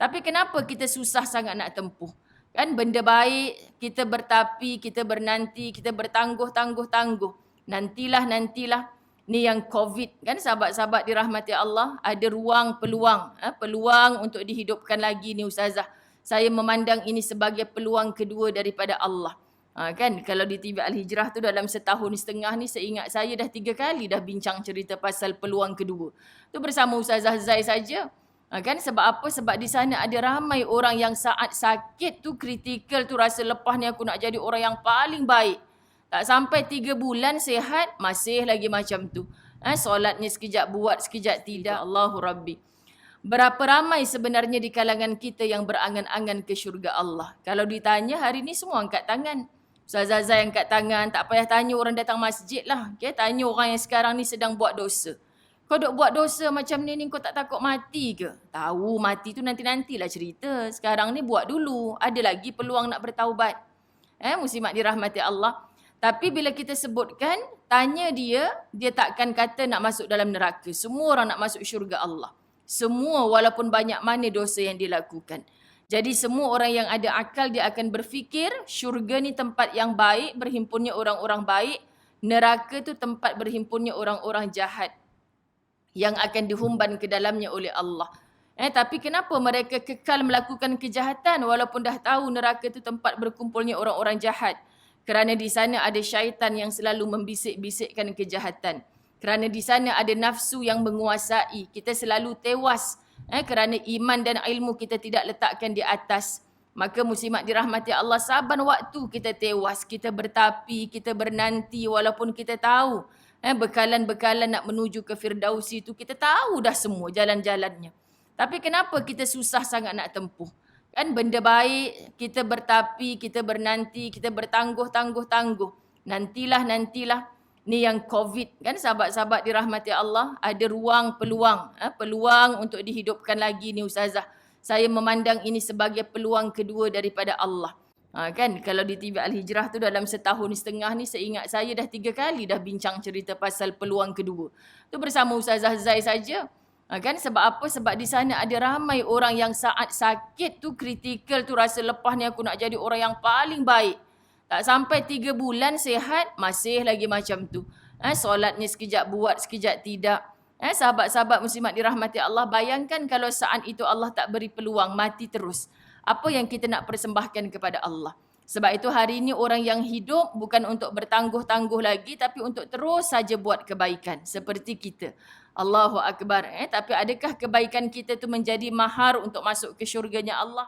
Tapi kenapa kita susah sangat nak tempuh? Kan benda baik, kita bertapi, kita bernanti, kita bertangguh-tangguh-tangguh. Nantilah. Ni yang COVID kan, sahabat-sahabat dirahmati Allah, ada ruang peluang. Peluang untuk dihidupkan lagi ni Ustazah. Saya memandang ini sebagai peluang kedua daripada Allah. Kan kalau di TV Al-Hijrah tu dalam setahun setengah ni, seingat saya dah 3 kali dah bincang cerita pasal peluang kedua. Tu bersama Ustazah Zai saja. Kan sebab apa? Sebab di sana ada ramai orang yang saat sakit tu, kritikal tu, rasa lepas ni aku nak jadi orang yang paling baik. Tak sampai 3 bulan sihat, masih lagi macam tu. Solatnya sekejap buat, sekejap tidak. Allahu Rabbi. Berapa ramai sebenarnya di kalangan kita yang berangan-angan ke syurga Allah? Kalau ditanya hari ni semua angkat tangan. Ustazah Zai angkat tangan, tak payah tanya orang datang masjid lah. Okay? Tanya orang yang sekarang ni sedang buat dosa. Kau duk buat dosa macam ni kau tak takut mati ke? Tahu mati tu nanti-nantilah cerita. Sekarang ni buat dulu. Ada lagi peluang nak bertaubat. Muslimat dirahmati Allah. Tapi bila kita sebutkan, tanya dia takkan kata nak masuk dalam neraka. Semua orang nak masuk syurga Allah. Semua walaupun banyak mana dosa yang dilakukan. Jadi semua orang yang ada akal dia akan berfikir syurga ni tempat yang baik, berhimpunnya orang-orang baik. Neraka tu tempat berhimpunnya orang-orang jahat yang akan dihumban ke dalamnya oleh Allah. Tapi kenapa mereka kekal melakukan kejahatan walaupun dah tahu neraka itu tempat berkumpulnya orang-orang jahat? Kerana di sana ada syaitan yang selalu membisik-bisikkan kejahatan. Kerana di sana ada nafsu yang menguasai. Kita selalu tewas kerana iman dan ilmu kita tidak letakkan di atas. Maka muslimat dirahmati Allah, saban waktu kita tewas, kita bertapi, kita bernanti walaupun kita tahu bekalan-bekalan nak menuju ke Firdausi itu kita tahu dah semua jalan-jalannya. Tapi kenapa kita susah sangat nak tempuh? Kan benda baik, kita bertapi, kita bernanti, kita bertangguh-tangguh-tangguh. Nantilah. Ni yang COVID kan, sahabat-sahabat dirahmati Allah, ada ruang peluang. Peluang untuk dihidupkan lagi ni Ustazah. Saya memandang ini sebagai peluang kedua daripada Allah. Kan kalau di TV Al-Hijrah tu dalam setahun setengah ni, seingat saya dah 3 kali dah bincang cerita pasal peluang kedua. Tu bersama Ustazah Zai saja. Kan sebab apa? Sebab di sana ada ramai orang yang saat sakit tu, kritikal tu, rasa lepas ni aku nak jadi orang yang paling baik. Tak sampai 3 bulan sihat, masih lagi macam tu. Solatnya sekejap buat, sekejap tidak. Sahabat-sahabat muslimat dirahmati Allah, bayangkan kalau saat itu Allah tak beri peluang, mati terus. Apa yang kita nak persembahkan kepada Allah? Sebab itu hari ini orang yang hidup bukan untuk bertangguh-tangguh lagi, tapi untuk terus saja buat kebaikan. Seperti kita. Allahu Akbar. Tapi adakah kebaikan kita itu menjadi mahar untuk masuk ke syurganya Allah?